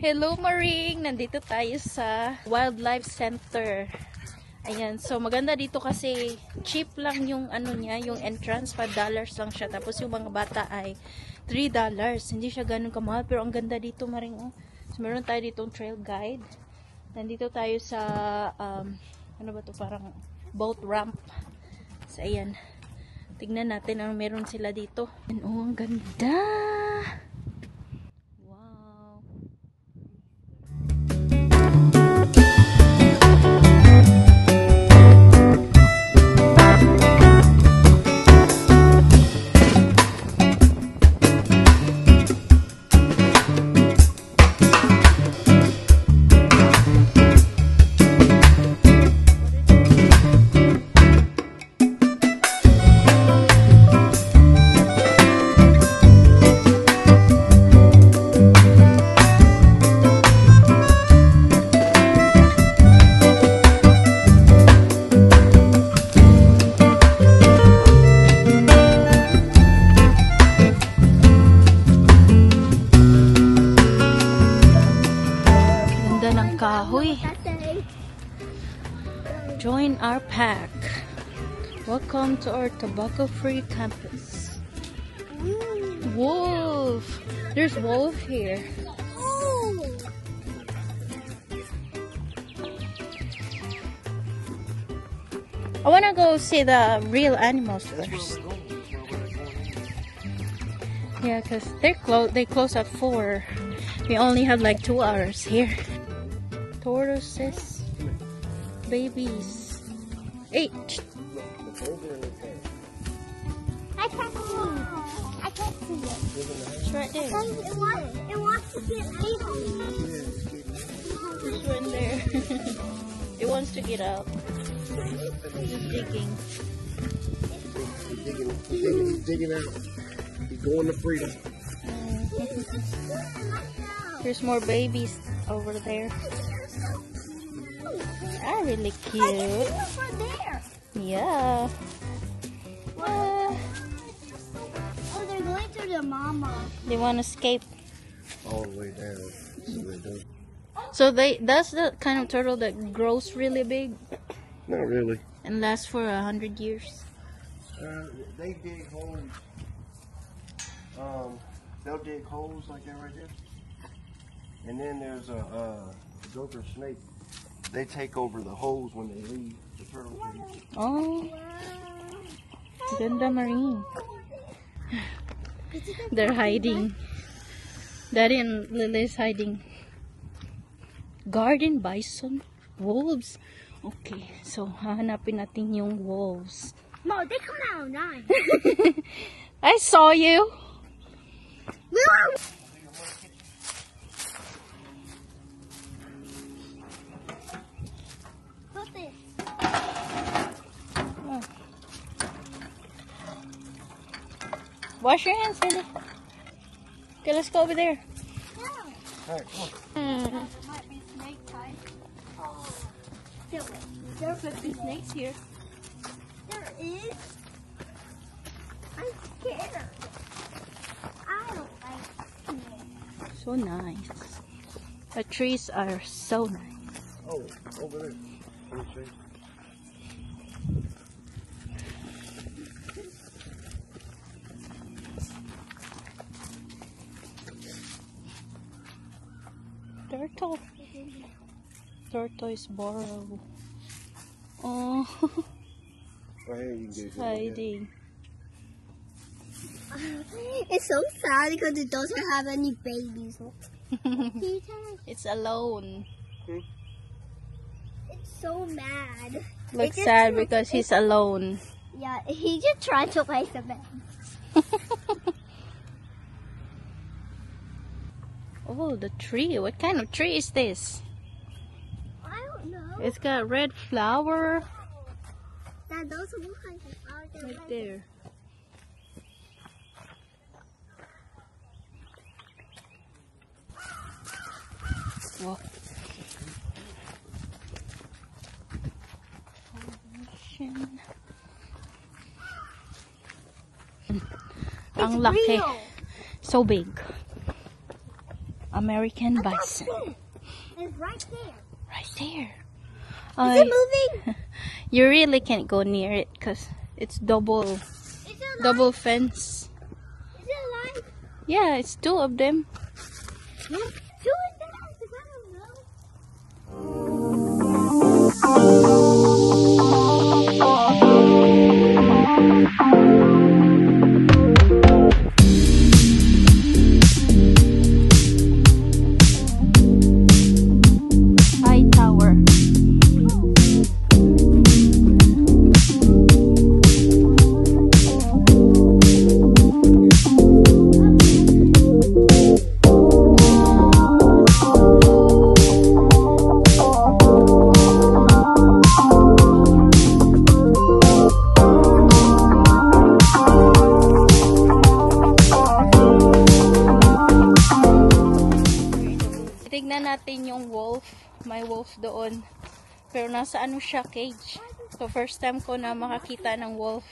Hello Maring! Nandito tayo sa Wildlife Center. Ayan, so maganda dito kasi cheap lang yung ano niya, yung entrance, $5 lang siya. Tapos yung mga bata ay $3. Hindi siya ganun kamahal, pero ang ganda dito Maring. Oh. So meron tayo ditong trail guide. Nandito tayo sa ano ba to, parang boat ramp. So ayan, tignan natin ang meron sila dito. And, oh, ang ganda! Kahoy. Join our pack. Welcome to our tobacco-free campus. Wolf! There's wolf here. I wanna go see the real animals first. Yeah, cause they close at 4. We only have like 2 hours here. Tortoises, babies. 8. I can't see it. I can't see it. It's right there. It wants to get out. It's right there. It wants to get out. It's digging. He's digging out. He's going to freedom. There's more babies over there. Are really cute. Over there. Yeah. Oh, they're going to the mama. They want to escape. All the way down. So that's the kind of turtle that grows really big Not really. and lasts for 100 years. They dig holes. They'll dig holes like that right there. And then there's a gopher snake. They take over the holes when they leave the turtle cage. Oh, ganda Marine. They're hiding. Daddy and Lily's hiding. Garden bison, wolves. Okay, so hahanapin natin yung wolves. No, they come out at 9. I saw you. Put this. Oh. Wash your hands, Lily. Okay, let's go over there. All right, come There might be snake type. Oh. There could be snakes here. There is. I'm scared. I don't like snakes. So nice. The trees are so nice. on. Oh, over there. Let me see. Turtle. Tortoise burrow. Oh, Right here, you can get it. hiding. It's so sad because it doesn't have any babies. It's alone. It's so mad. Looks just- sad because he's alone. Yeah, he just tried to play some bed. Oh, the tree. What kind of tree is this? I don't know. It's got red flower Dad, those are what kinds of flowers. right there. Wow. Ang laki. So big. American bison. It's right there. Right there. Is it moving? You really can't go near it because it's double Is it alive? double fence. Is it alive? Yeah, it's two of them. Two is there? Because I don't know. High tower. Tignan natin yung wolf. May wolf doon. Pero nasa ano siya, cage. So first time ko na makakita ng wolf.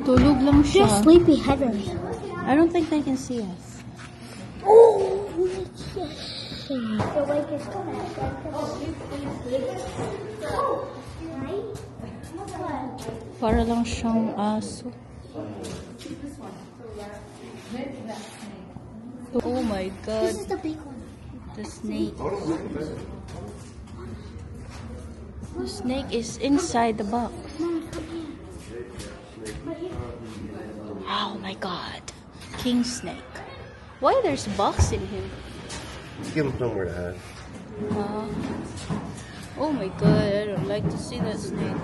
Tulog lang siya. Just sleepy headers. I don't think they can see us. Oh, the wake is Para lang siyang aso. Oh my god. This is the big one. The snake. The snake is inside the box. Oh my god. King snake. Why there's box in here? Give them somewhere to hide. Oh my god, I don't like to see that snake.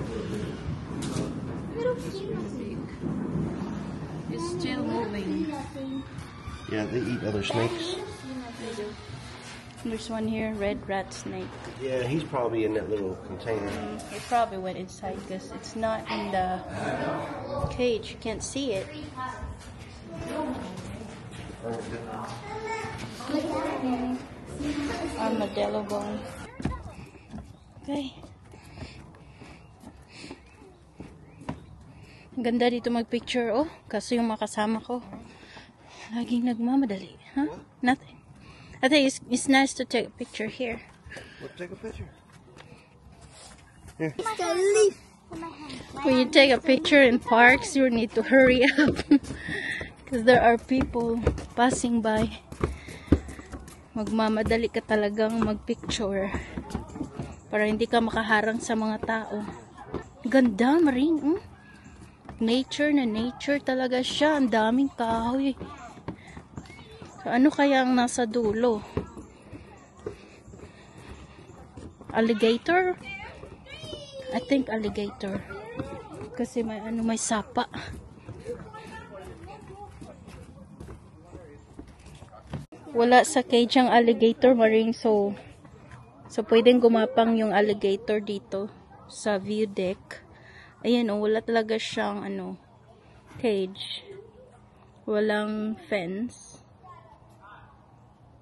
It's still moving. Yeah, they eat other snakes. There's one here, red rat snake. Yeah, he's probably in that little container. It probably went inside because it's not in the cage. You can't see it. Armadillo bone. Okay. Ang ganda dito mag-picture, oh. Kaso yung makasama ko, laging nagmamadali. Huh? Nothing. I think it's nice to take a picture here. Let's take a picture. When you take a picture in parks, you need to hurry up because there are people passing by. Magmamadali ka talagang magpicture para hindi ka makaharang sa mga tao. Ganda, Maring. Nature na nature talaga siya. Ang daming kahoy. So, ano kaya ang nasa dulo? Alligator? I think alligator. Kasi may may sapa. Wala sa cage ang alligator, Maring. So pwedeng gumapang yung alligator dito sa view deck. Ayan, wala talaga siyang cage. Walang fence.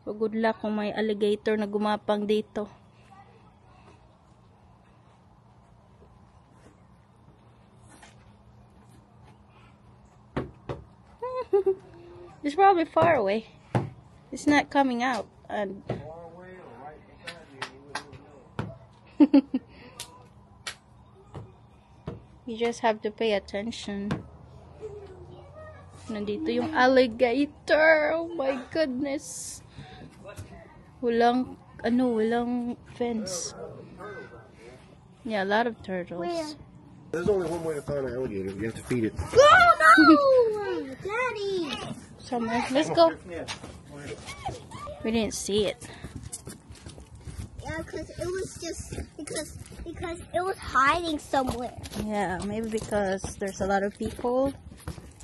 So good luck kung may alligator na gumapang dito. It's probably far away. It's not coming out. And you just have to pay attention. Nandito yung alligator. Oh my goodness. Walang fence. Yeah, a lot of turtles. Where? There's only one way to find an alligator. You have to feed it. Oh no! Daddy! Somewhere. Let's go. We didn't see it. Yeah, because it was just because it was hiding somewhere. Yeah, maybe because there's a lot of people.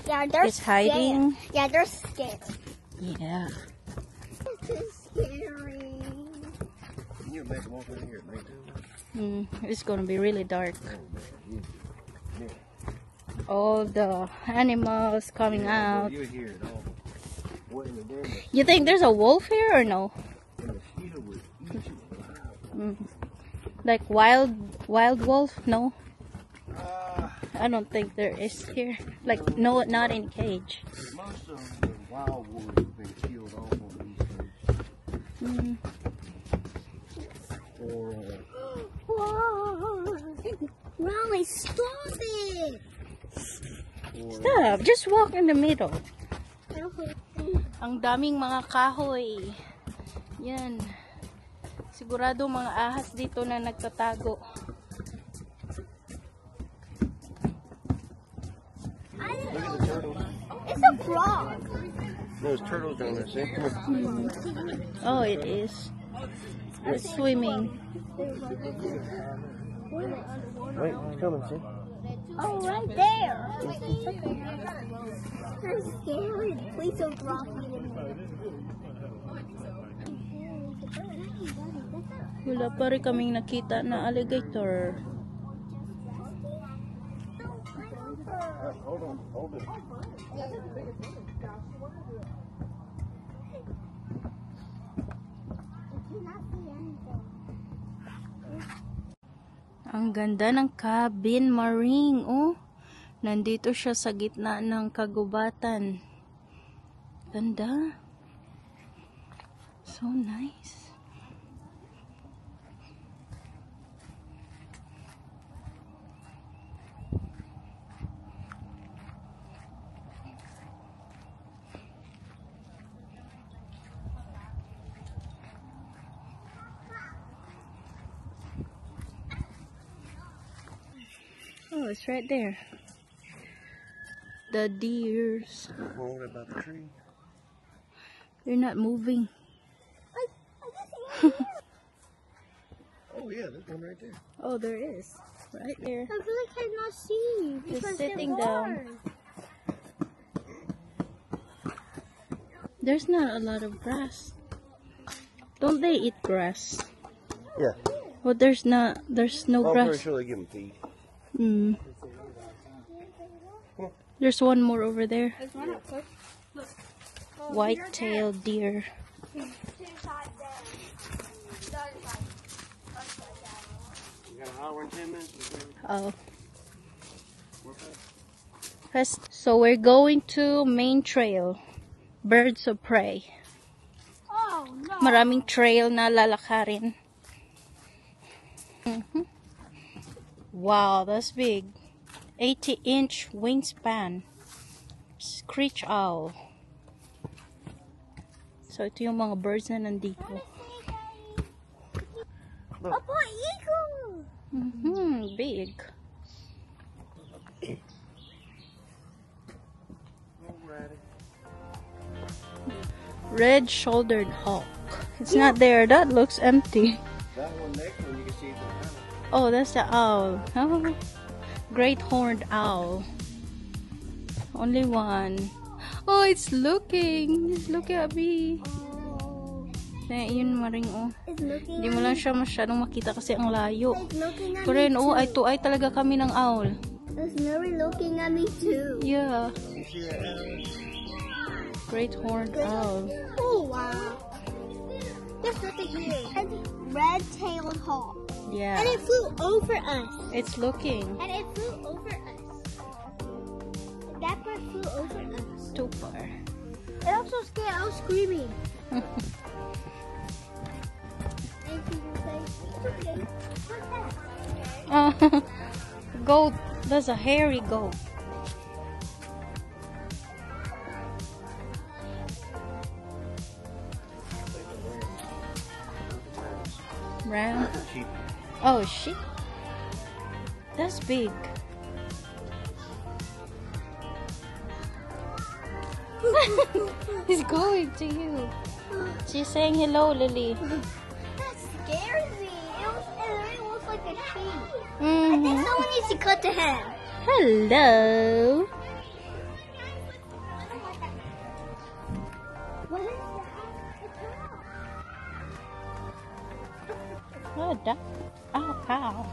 Yeah, they're It's hiding. Scared. Yeah, they're scared. Yeah. It's scary. Can you imagine walking in here at night? It's gonna be really dark. Oh, man. Yeah. All the animals coming out. You hear it all. What in the damn? You think there's a wolf here or no? The mosquito would eat you. Like wild wolf? No, Uh, I don't think there is here. Like no, not in cage. most of the wild wolves have been killed off on the East Coast. Or, Whoa! Riley, stop it! Stop! Just walk in the middle. Ang daming mga kahoy. Yan. Sigurado mga ahas dito na nagtatago. look at the turtles. It's a frog. There's turtles down there, see? Oh, it is. It's swimming. Wait, it's coming, see? Oh, right there. I'm scared. Please don't drop me in there. Wala pa rin kaming nakita na alligator. Hold on, hold it. Ang ganda ng cabin, Maring. Oh, nandito siya sa gitna ng kagubatan. Ganda. So nice. Oh, it's right there. The deers. What about the tree? They're not moving. Oh yeah, there's one right there. Oh, there is. Right there. I really cannot see. Just because sitting they're down. hard. There's not a lot of grass. Don't they eat grass? Yeah. Well, there's no I'm pretty grass. sure they give them feed. There's one more over there. White-tailed deer. You got an hour and 10 minutes? Oh. So we're going to main trail. Birds of Prey. Oh, no. Maraming trail na lalakarin. Wow, that's big. 80-inch wingspan. Screech owl. So ito yung mga birds na nandito. Opo, eagle. Big. Red-shouldered hawk. It's not there. That looks empty. That one next one you can see the Oh, that's the owl. Oh, great horned owl. Only one. Oh, it's looking. It's looking at me. Oh, Yun Maring, oh. it's looking Hindi mo lang siya masyadong makita kasi ang layo. It's looking at Pero me oh, too. eye to eye talaga kami ng owl. It's Mary looking at me too. Yeah. You see that? Great horned owl. Oh, wow. There's nothing here. Red-tailed hawk. Yeah. And it flew over us. It's looking. And it flew over us. That bird flew over us. Too far. And I'm so scared. I was screaming. And she was like, it's okay. What's that? Goat. That's a hairy goat. Ram. Sheep. Oh, sheep. That's big. He's going to you. She's saying hello, Lily. That's scared me. It really looks like a tree. I Mhm. think someone needs to cut the head. Hello. What is that? Oh, duck. Oh, cow.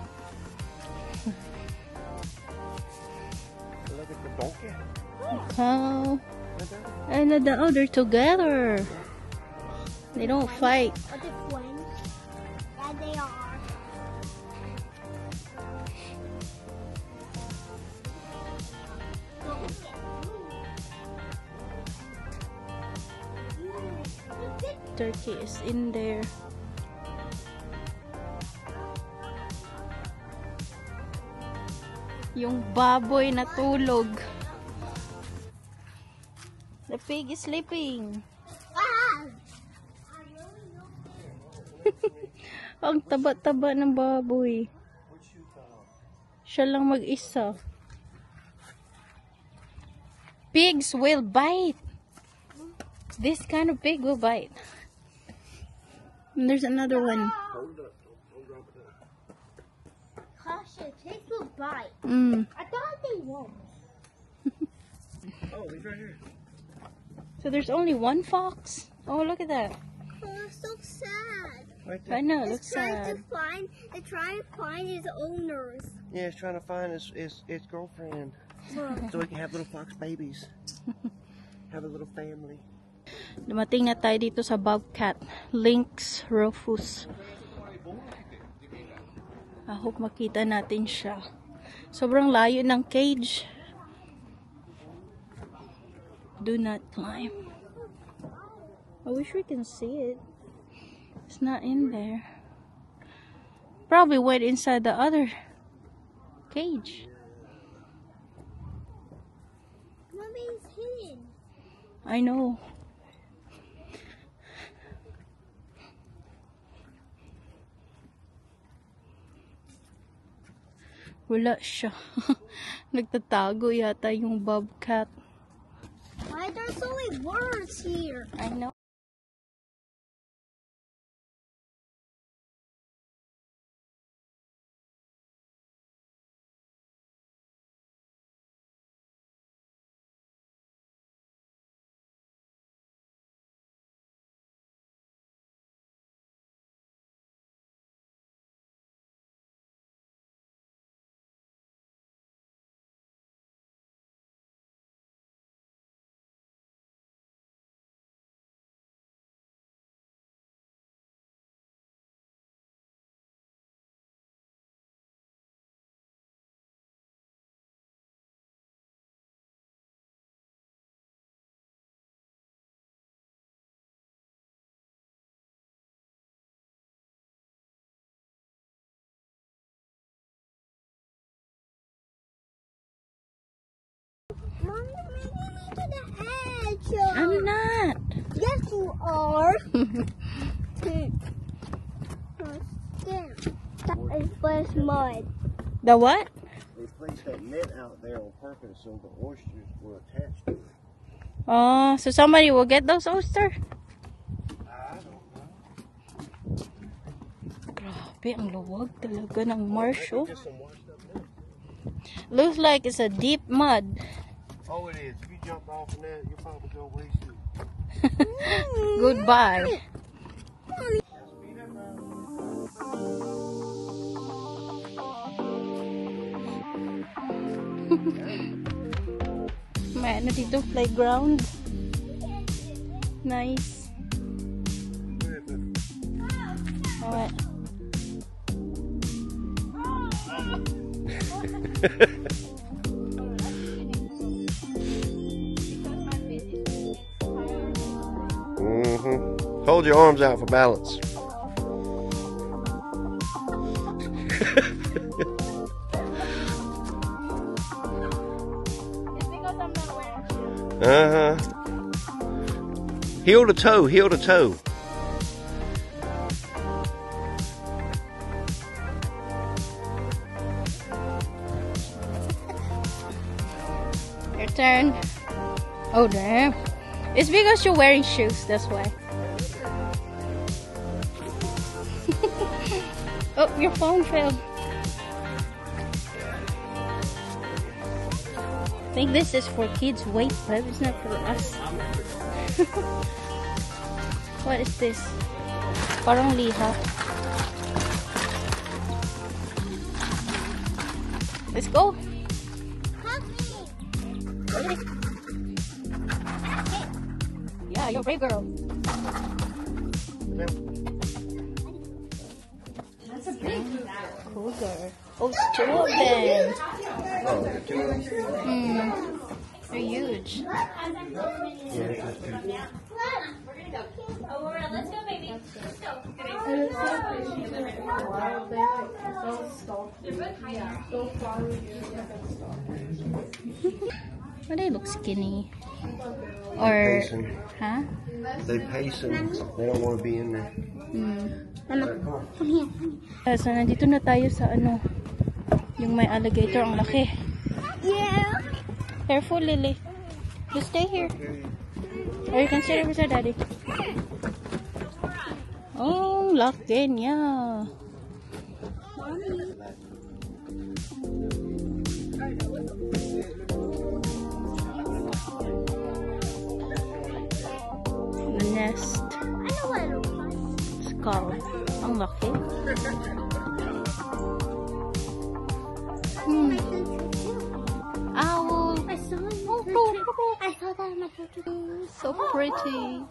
Look at the donkey. Cow. And they're together. They don't fight. Are they twins? Yeah, they are. Turkey is in there. Yung baboy natulog. The pig is sleeping. Ah! Ang taba-taba ng baboy. Siya lang mag-isa. Pigs will bite. This kind of pig will bite. And there's another one. Caution, pigs will bite. I thought they won't. Oh, he's right here. So there's only one fox? Oh, look at that. Oh, so sad. Right I there. know, it It's looks sad. It's trying to find his owners. Yeah, he's trying to find his girlfriend so he can have little fox babies. Have a little family. Dumating na tayo dito sa bobcat. Lynx rufus. I hope makita natin siya. Sobrang layo ng cage. Do not climb. I wish we can see it. It's not in there. Probably went inside the other cage. Mommy is hidden. I know. Wala siya. Nagtatago yata yung bobcat. Why there's so many words here? I know. Mommy, maybe me to the edge. I'm not. Yes, you are. That is first mud. The what? They placed that net out there on purpose so the oysters were attached to it. Oh, so somebody will get those oyster? I don't know. Grabe, ang luwag talaga ng marsh, oh. Just some washed up net. Looks like it's a deep mud. Oh, it is. If you jump off in that, you'll probably go way soon. Goodbye. May ano dito, playground. Nice. Alright. Hold your arms out for balance. Heel to toe, heel to toe. Your turn. Oh, damn. It's because you're wearing shoes, that's why. Oh, your phone fell. I think this is for kids. Wait, but it's not for us. What is this? Parang liha. Let's go. Yeah, you're a brave girl. That's a big Cougar. Oh, it's two of them. Oh, the two of them? They're huge. Aurora, let's go, baby. Let's go. Well, they look skinny. Or, Pacing. huh? They pacing. They don't want to be in there. Come here. So, nandito na tayo sa ano, yung may alligator, ang laki. Yeah. Careful, Lily. Just stay here. Or you can sit over there, Daddy. Oh, laki niya. The nest. I know what it looks like. Skull. Ang laki. Owl. I saw it. I saw that in my picture. So pretty.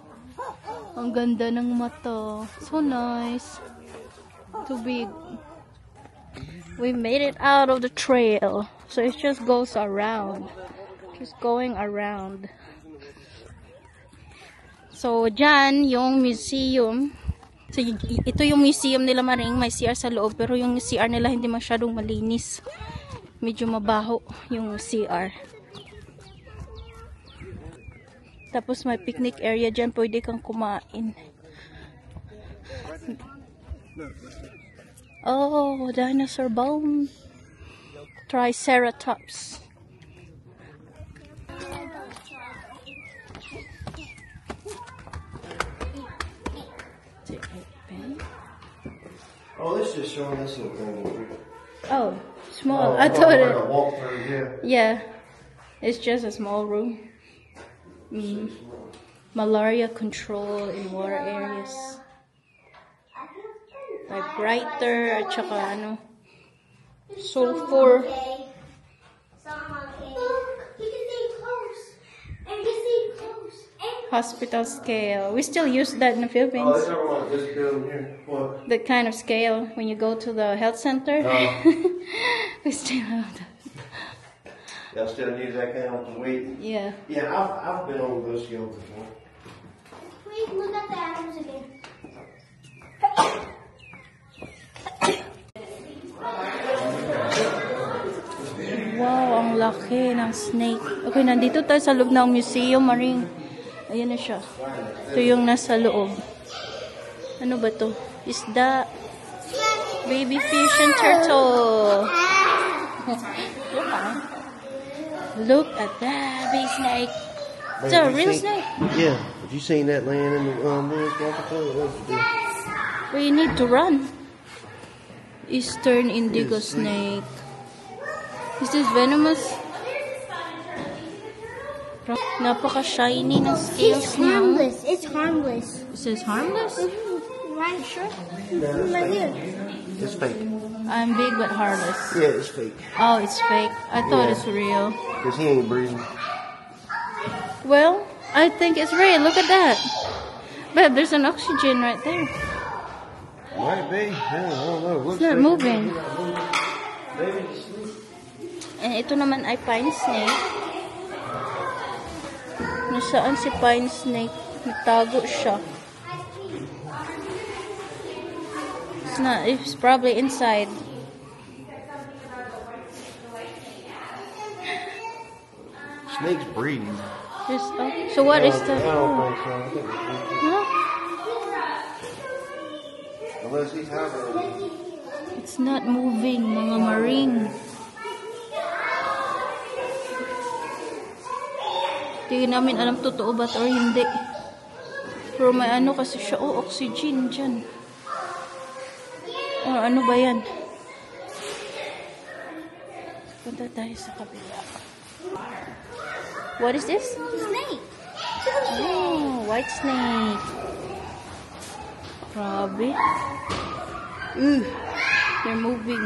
Ang ganda ng mata. So nice. Too big. We made it out of the trail. So it just goes around. Just going around. So, dyan, yung museum. So, ito yung museum nila, Maring. May CR sa loob. Pero yung CR nila hindi masyadong malinis. Medyo mabaho yung CR. Tapos may picnic area dyan. Pwede kang kumain. Oh, dinosaur bone. Triceratops. Oh, this is showing this little thing. Oh, small. I thought Like a it. walk through here. Yeah, it's just a small room. Malaria control in water areas. Typewriter at saka ano, sulfur. Hospital scale. We still use that in the Oh, they're Philippines. talking about this building here. What? That kind of scale when you go to the health center. Oh. We still have that. Y'all still use that kind of weight? Yeah. Yeah, I've been on those scales before. Wait, look at the animals again. Wow, ang laki ng snake. Okay, nandito tayo sa loob ng museum, Maring. Ayan na siya. Ito yung nasa loob. Ano ba to? Isda. Baby fish and turtle. Look at that big snake. It's a real snake. Yeah. Have you seen that laying in the woods? We need to run. Eastern indigo snake. Is this venomous? Napaka-shiny ng scales It's niya. harmless. It's harmless. Is this harmless? Right, sure. Right here. It's fake. I'm big but harmless. Yeah, it's fake. Oh, it's fake. I thought Yeah. it's real. Because he ain't breathing. Well, I think it's real. Look at that. Babe, there's an oxygen right there. Might be. Yeah, I don't know. It's not moving. Maybe. And ito naman ay pine snake. Nasaan si pine snake? Natago siya. It's probably inside. Snakes breathe. So what is the... I don't think so. I think it's Huh? unless he's hibernating. It's not moving, mga Maring. Hindi namin alam totoo ba or hindi. Pero may ano kasi siya. Oh, oxygen dyan. Oh, ano ba yan? Punta tayo sa kabila. What is this? Snake. Oh, white snake. Grabe. They're moving.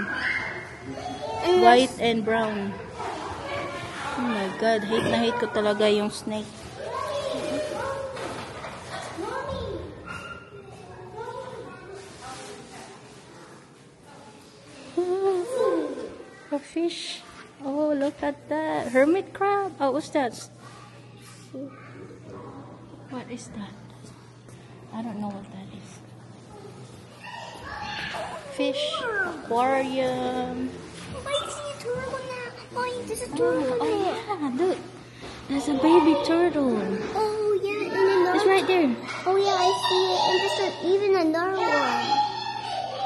White and brown. Oh my God. Hate na hate ko talaga yung snake. A fish. Oh, look at that. Hermit crab. Oh, what's that? What is that? I don't know what that is. Fish. Aquarium. Oh, I see a turtle now. Oh, there's a Oh, turtle oh there. yeah, look. There's a baby turtle. Oh, yeah, and another. It's right there. Oh, yeah, I see it. And there's even another one.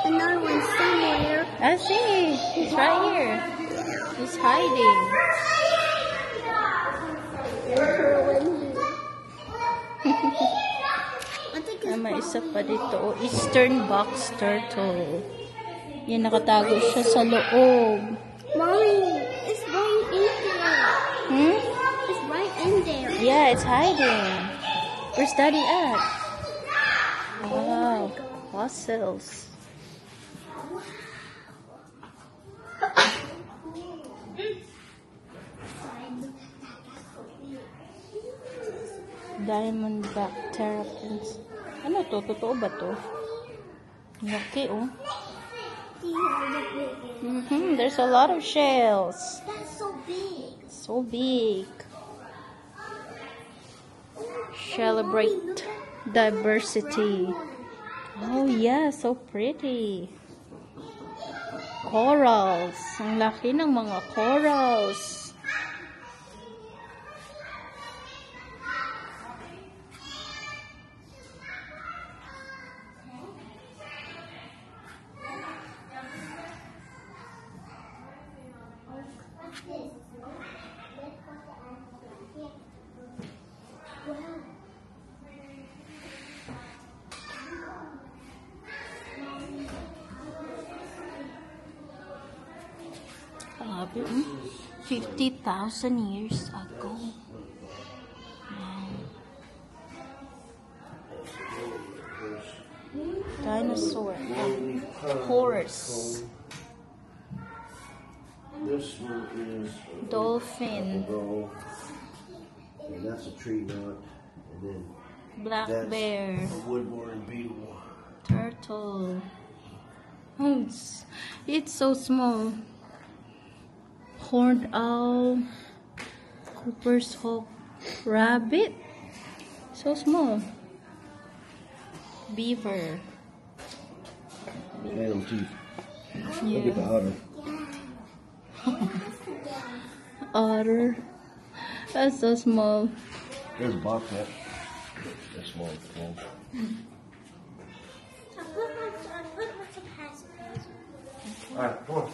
Another one somewhere. I see. It's right here. It's hiding. May isa pa dito. Oh, Eastern box turtle. Yan, nakatago siya sa loob. Mommy, it's right in there. Hmm? It's right in there. Yeah, it's hiding. Where's Daddy at? Wow. Fossils. Diamondback terrapins. Ano to? Totoo ba to? Laki, oh. There's a lot of shells. That's so big. So big. Celebrate diversity. Oh yeah, so pretty. Corals. Ang laki ng mga corals. Grabe, 50,000 years ago. Wow. Dinosaur. Horse. This one is Dolphin. and that's a tree nut, and then Black that's bear. a woodbourne beetle. Turtle. Oh, it's so small. Horned owl. Cooper's hawk. Rabbit. So small. Beaver. Look at them teeth. Look at the Yeah. otter. Otter. That's so small. There's a bobcat. That's small. Small. All right, come on.